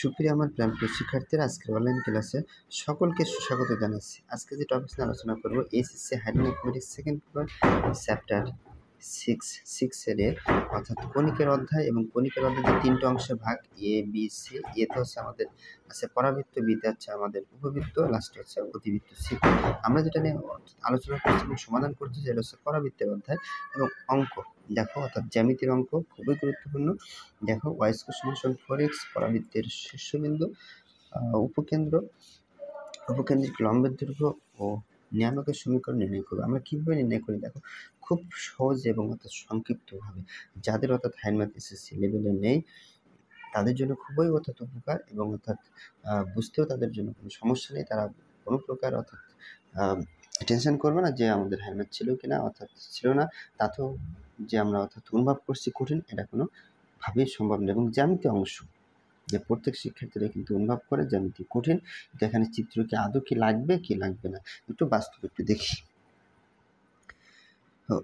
সুপ্রিয় আমার প্রিয় শিক্ষার্থীরা, আজকের অনলাইন ক্লাসে সকলকে সুস্বাগত জানাচ্ছি। আজকে যে টপিক নিয়ে আলোচনা করব, এইচএসসি হাইড্রোম্যাথমেটিক্স সেকেন্ড পেপার চ্যাপ্টার 6 এর অর্থাৎ কণিকের অধ্যায়। এবং কণিকের অধ্যায় যে তিনটে অংশে ভাগ, এ বি সি। এতে হচ্ছে আমাদের আছে পরাবৃত্ত, বিতে হচ্ছে আমাদের উপবৃত্ত, লাস্টে হচ্ছে অতিবৃত্ত সি। আমরা যেটা নিয়ে আলোচনা করছি এবং সমাধান করছি সেটা হচ্ছে পরাবৃত্তের অধ্যায় এবং অঙ্ক। দেখো, অর্থাৎ জ্যামিতির অঙ্ক খুবই গুরুত্বপূর্ণ। দেখো, ওয়াই স্কয়ার সমান 4x, পরাবৃত্তের শীর্ষবিন্দু, উপকেন্দ্রিক লম্বের দৈর্ঘ্য ও নিয়ামকের সমীকরণ নির্ণয় করবো। আমরা কীভাবে নির্ণয় করি? দেখো, খুব সহজ এবং অর্থাৎ সংক্ষিপ্তভাবে। যাদের অর্থাৎ হাইম্যাথ এসএসসি লেভেলে নেই তাদের জন্য খুবই অর্থাৎ উপকার, এবং অর্থাৎ বুঝতেও তাদের জন্য কোনো সমস্যা নেই। তারা কোনো প্রকার অর্থাৎ টেনশন করবে না যে আমাদের হাইম্যাথ ছিল কিনা, অর্থাৎ ছিল না তাতেও যে আমরা অর্থাৎ অনুভব করছি কঠিন, এটা কোনোভাবেই সম্ভব নয়। এবং জ্যামিতি অংশ যে প্রত্যেক শিক্ষার্থীরা কিন্তু অনুভব করে জ্যামিতি কঠিন, তো এখানে চিত্র কি আদৌ কি লাগবে কি লাগবে না, একটু বাস্তব একটু দেখি।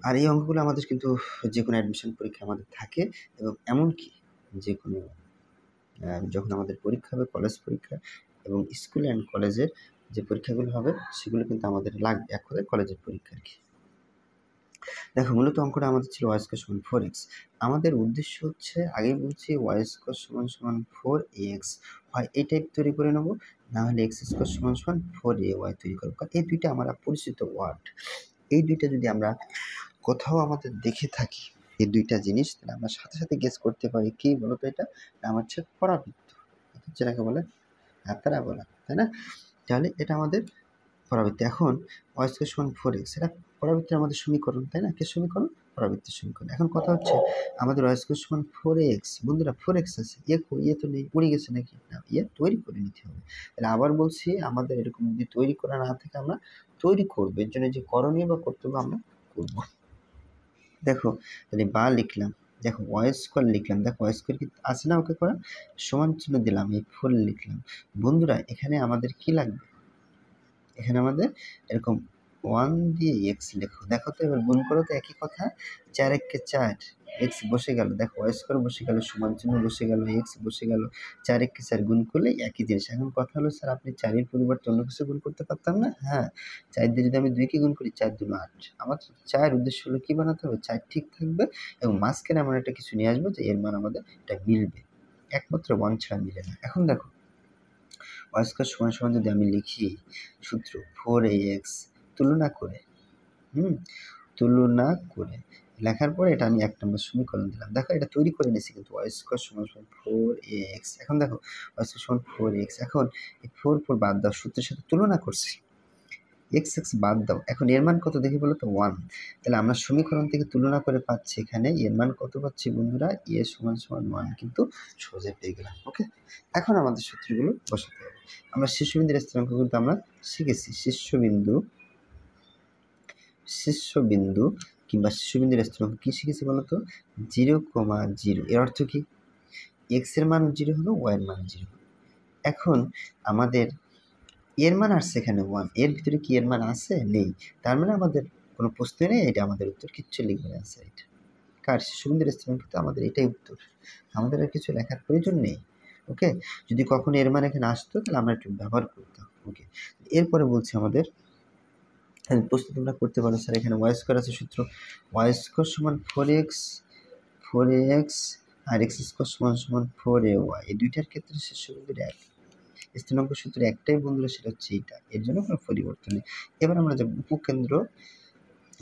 আর এই অঙ্কগুলো আমাদের কিন্তু যে কোনো অ্যাডমিশন পরীক্ষা আমাদের থাকে, এবং এমনকি যে কোনো যখন আমাদের পরীক্ষা হবে, কলেজ পরীক্ষা এবং স্কুল অ্যান্ড কলেজের যে পরীক্ষাগুলো হবে সেগুলো কিন্তু আমাদের লাগবে, এক কথায় কলেজের পরীক্ষা আর কি। দেখো, মূলত অঙ্কটা আমাদের ছিল ওয়াই স্কয়ার সমান 4x। আমাদের উদ্দেশ্য হচ্ছে, আগেই বলছি, ওয়াই স্কয়ার সমান 4x হয় এই টাইপ তৈরি করে নেবো, না হলে এক্স স্কয়ার সমান 4ay তৈরি করবো। কারণ এই দুইটা আমরা পরিচিত ওয়ার্ড, এই দুইটা যদি আমরা কোথাও আমাদের দেখে থাকি এই দুইটা জিনিস, তাহলে আমরা সাথে সাথে গেস করতে পারি কি বলতো, এটা আমার হচ্ছে পরাবৃত্ত, যেটাকে বলে প্যারাবোলা, তাই না? তাহলে এটা আমাদের পরাবৃত্তি। এখন ওয়াই স্কয়ার সমান 4x, এটা পরাবৃত্তির আমাদের সমীকরণ, তাই না? কি সমীকরণ? পরাবৃত্তির সমীকরণ। এখন কথা হচ্ছে আমাদের ওয়াই স্কয়ার সমান 4x, বন্ধুরা 4x আছে, ইয়ে তো নেই, উড়ে গেছে নাকি? না, ইয়ে তৈরি করে নিতে হবে। তাহলে আবার বলছি, আমাদের এরকম যদি তৈরি করা না থাকে আমরা তৈরি করবো, এর জন্য যে করণীয় বা কর্তব্য আমরা করবো। দেখো, তাহলে বা লিখলাম, দেখো ওয়াই স্কয়ার লিখলাম, দেখো ওয়াই স্কয়ার কি আছে না, ওকে করা, সমান চিহ্ন দিলাম, এই 4 লিখলাম। বন্ধুরা এখানে আমাদের কি লাগবে? এখানে আমাদের এরকম 1 দিয়ে এক্স লেখো। দেখো তো, এবার গুণ করো তো, একই কথা, 4 একে 4, এক্স বসে গেল, দেখো ওয়াই স্কয়ার বসে গেল, সমান চিহ্ন বসে গেল, এক্স বসে গেল, 4 একে 4 গুণ করলে একই জিনিস। এখন কথা হলো, স্যার আপনি 4 এর পরিবর্তে অন্য কিছু গুণ করতে পারতাম না? হ্যাঁ, 4 দিয়ে যদি আমি 2 কে গুণ করি, 4 2 8। আমার 4 উদ্দেশ্য হলো কি বানাতে হবে, 4 ঠিক থাকবে এবং মাঝখানে এমন একটা কিছু নিয়ে আসবো যে এর মান আমাদের এটা মিলবে, একমাত্র 1 ছাড়া মিলে না। এখন দেখো, ওয়াই স্কয়ার সমান যদি আমি লিখি সূত্র 4ax, তুলনা করে লেখার পরে এটা আমি 1 নম্বর সমীকরণ দিলাম। দেখো, এটা তৈরি করে নিয়েছি কিন্তু, ওয়াই স্কয়ার সমান 4ax। এখন দেখো, ওয়াই স্কয়ার সমান 4x, এখন এই 4 বাদ দাও, সূত্রের সাথে তুলনা করছি, এক্স বাদ দাও, এখন এর মান কত দেখি বলো তো, 1। তাহলে আমরা সমীকরণ থেকে তুলনা করে পাচ্ছি এখানে এর মান কত পাচ্ছি বন্ধুরা, এ সমান 1, কিন্তু সহজে পেয়ে গেলাম। ওকে, এখন আমাদের সূত্রগুলো বসাতে হবে। আমরা শীর্ষবিন্দুর স্থিরাঙ্ক কিন্তু আমরা শিখেছি, শীর্ষবিন্দু কিংবা শীর্ষবিন্দুর স্থিরাঙ্ক কি শিখেছি বলতো, 0,0। এর অর্থ কি, এক্স এর মান 0 হবে, ওয়াই এর মান 0 হবে। এখন আমাদের এর মান আসছে এখানে 1, এর ভিতরে কি এর মান আছে? নেই, তার মানে আমাদের কোনো প্রশ্ন নেই, এটা আমাদের উত্তর, কিচ্ছু লিখবে না স্যার। এটা কার? শীর্ষবিন্দুর স্থিরাঙ্ক, কিন্তু আমাদের এটাই উত্তর, আমাদের আর কিছু লেখার প্রয়োজন নেই। ওকে, যদি কখনো এর মান এখানে আসতো তাহলে আমরা একটু ব্যবহার করতাম। ওকে, এরপরে বলছি আমাদের প্রশ্ন তোমরা করতে পারো, স্যার এখানে ওয়াই স্কয়ার আছে, সূত্র ওয়াই স্কয়ার সমান 4x আর এক্স স্কয়ার সমান 4ay, এই দুইটার ক্ষেত্রে শীর্ষবিন্দুর এক, স্থিরাঙ্ক সূত্র একটাই বন্ধুরা, সেটা হচ্ছে এইটা, এর জন্য কোনো পরিবর্তন নেই। এবার আমরা যাব উপকেন্দ্র,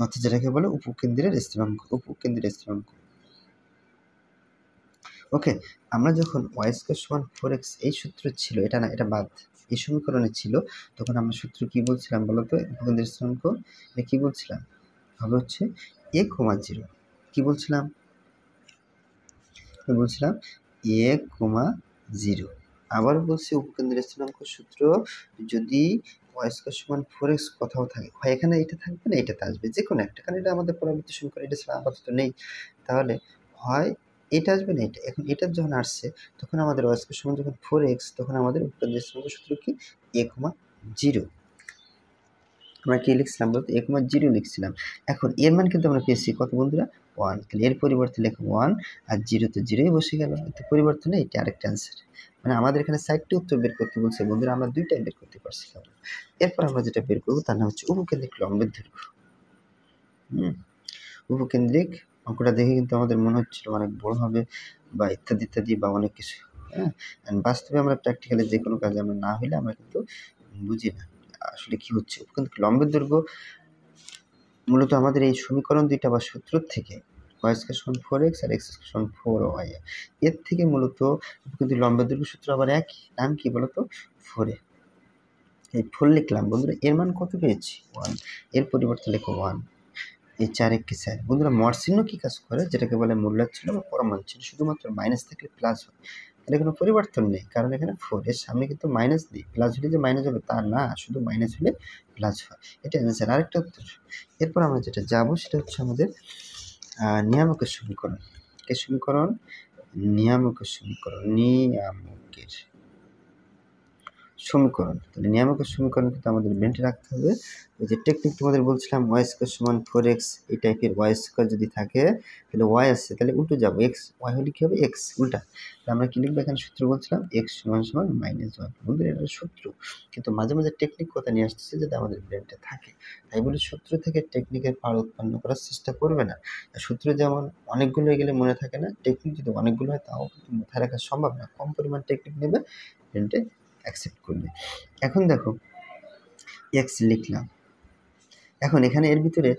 অর্থাৎ যেটাকে বলে উপকেন্দ্রের স্থিরাঙ্ক। ওকে, আমরা যখন ওয়াই স্কয়ার সমান 4x এই সূত্র ছিল, এটা না, এটা বাদ, এই সমীকরণে ছিল, তখন আমরা সূত্র কি বলছিলাম বলতো, উপকেন্দ্রের স্থিরাঙ্ক কি বলছিলাম, হবে হচ্ছে a,0। কি বলছিলাম a,0। আবার বলছি, উপকেন্দ্রের স্থিরাঙ্ক সূত্র যদি ওয়াই স্কয়ার সমান 4x কোথাও থাকে, হয় এখানে এটা থাকবে না এটাতে আসবে, যে কোনো একটা, কারণ এটা আমাদের পরবর্তী সমীকরণ, এটা ছাড়া আপাতত নেই। তাহলে হয় এটা আসবে না এটা। এখন এটা যখন আসছে তখন আমাদের ওয়াই স্কয়ার সমান যখন 4x, তখন আমাদের উপকেন্দ্রের স্থিরাঙ্ক সূত্র কি, a,0। আমরা কি লিখছিলাম বলতো, a,0 লিখছিলাম। এখন এর মান কিন্তু আমরা পেয়েছি কত বন্ধুরা, 1। তাহলে এর পরিবর্তে লেখো 1, আর 0 তো 0ই বসে গেল, এতে পরিবর্তনে এটা আরেকটা অ্যান্সার। মানে আমাদের এখানে 4 টি উত্তর বের করতে বলছে বন্ধুরা, আমরা 2 টাই বের করতে পারছি কেবল। এরপর আমরা যেটা বের করব তার নাম হচ্ছে উপকেন্দ্রিক লম্বের দৈর্ঘ্য। উপকেন্দ্রিক অঙ্কটা দেখে কিন্তু আমাদের মনে হচ্ছিল অনেক বড় হবে বা ইত্যাদি ইত্যাদি বা অনেক কিছু, হ্যাঁ। বাস্তবে আমরা প্র্যাকটিক্যালি যে কোনো কাজে আমরা না হইলে আমরা কিন্তু বুঝি না আসলে কি হচ্ছে। উপকেন্দ্রিক লম্বের দৈর্ঘ্য মূলত আমাদের এই সমীকরণ দুইটা বা সূত্র থেকে y² সমান 4x আর x² সমান 4y, এর থেকে মূলত উপকেন্দ্রিক লম্বের দৈর্ঘ্য সূত্র আবার একই, নাম কি বলতো? 4 এই 4 লিখলাম বন্ধুরা, এর মান কত পেয়েছি? 1, এর পরিবর্তে লেখো 1, এই 4 একটি 4 বন্ধুরা। মর চিহ্ন কি কাজ করে? যেটাকে বলে মূল্যায়ন চিহ্ন বা পরমাণু চিহ্ন, শুধুমাত্র মাইনাস থাকলে প্লাস হয়, এর কোনো পরিবর্তন নেই, কারণ এখানে 4 এর সামনে কিন্তু মাইনাস নেই। প্লাস হলে যে মাইনাস হবে তা না, শুধু মাইনাস হলে প্লাস হয়, এটা অ্যান্সার। আরেকটা উত্তর। এরপর আমরা যেটা যাব সেটা হচ্ছে আমাদের নিয়ামকের সমীকরণ। নিয়ামকের সমীকরণ। তাহলে নিয়ামকের সমীকরণ কিন্তু আমাদের ব্রেনে রাখতে হবে। এই যে টেকনিক তোমাদের বলছিলাম y² সমান 4x, এই টাইপের y² যদি থাকে তাহলে y আসছে, তাহলে উল্টো যাবো, x y হলে কি হবে? x উল্টা। তাহলে আমরা কি লিখবো এখানে? সূত্র বলছিলাম x সমান সমান -1। বন্ধুরা এটা সূত্র, কিন্তু মাঝে মাঝে টেকনিক কথা নিয়ে আসতেছে যাতে আমাদের ব্রেনটা থাকে। তাই বলে সূত্র থেকে টেকনিকের পার উৎপন্ন করার চেষ্টা করবে না। সূত্র যেমন অনেকগুলো হয়ে গেলে মনে থাকে না, টেকনিক যদি অনেকগুলো হয় তাও কিন্তু মাথায় রাখা সম্ভব না। কম পরিমাণ টেকনিক নেবে, ব্রেনটা অ্যাকসেপ্ট করবে। এখন দেখো x লিখলাম, এখন এখানে এর ভিতরে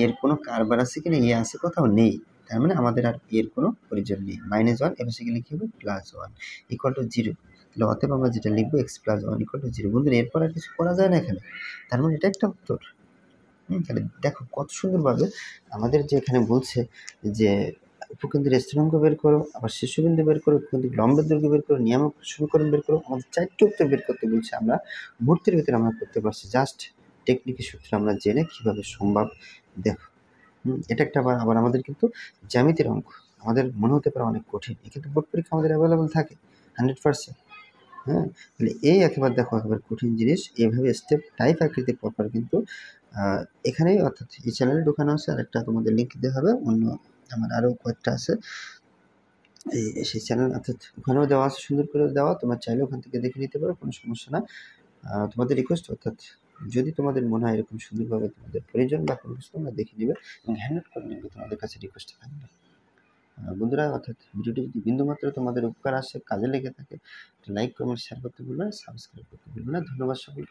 এর কোনো কারবার আছে কিনা? আছে কোথাও নেই, তার মানে আমাদের আর এর কোনো প্রয়োজন নেই। -1 এর পাশে গেলে কি হবে? +1 = 0। তাহলে অতএব আমরা যেটা লিখবো x + 1 = 0। বন্ধুরা এরপর আর কিছু করা যায় না এখানে, তার মানে এটা একটা উত্তর। তাহলে দেখো কত সুন্দরভাবে আমাদের যে এখানে বলছে যে উপকেন্দ্রের স্থিরাঙ্ক বের করো, আবার শীর্ষবিন্দু বের করো, উপকেন্দ্রিক লম্বের দৈর্ঘ্য বের করো, নিয়ামক সমীকরণ বের করো, আমাদের 4টি উত্তর বের করতে বলছে। আমরা মুহূর্তের ভিতরে আমরা করতে পারছি, জাস্ট টেকনিকের সূত্র আমরা জেনে কিভাবে সম্ভব। দেখো এটা একটা আবার আমাদের কিন্তু জ্যামিতির অঙ্ক, আমাদের মনে হতে পারে অনেক কঠিন, কিন্তু বোর্ড পরীক্ষা আমাদের অ্যাভেলেবল থাকে 100%। হ্যাঁ, তাহলে এই একেবারে দেখো একেবারে কঠিন জিনিস এইভাবে স্টেপ টাইপ আকৃতির পরপর কিন্তু এখানেই, অর্থাৎ এই চ্যানেলে ঢোকানো আছে। আরেকটা তোমাদের লিঙ্ক দিতে হবে, অন্য আমার আরও কয়েকটা আছে সেই চ্যানেল, অর্থাৎ ওখানেও দেওয়া আছে, সুন্দর করে দেওয়া, তোমরা চাইলে ওখান থেকে দেখে নিতে পারো, কোনো সমস্যা না। তোমাদের রিকোয়েস্ট, অর্থাৎ যদি তোমাদের মনে হয় এরকম সুন্দরভাবে তোমাদের প্রয়োজন বা কোনো কিছু তোমরা দেখে নিবে এবং হ্যান্ডআউট করে নিবে, তোমাদের কাছে রিকোয়েস্ট থাকবে। বন্ধুরা, অর্থাৎ ভিডিওটি যদি বিন্দুমাত্র তোমাদের উপকার আসে, কাজে লেগে থাকে, লাইক কমেন্ট শেয়ার করতে ভুলবে না, সাবস্ক্রাইব করতে ভুলবে না। ধন্যবাদ সকলকে।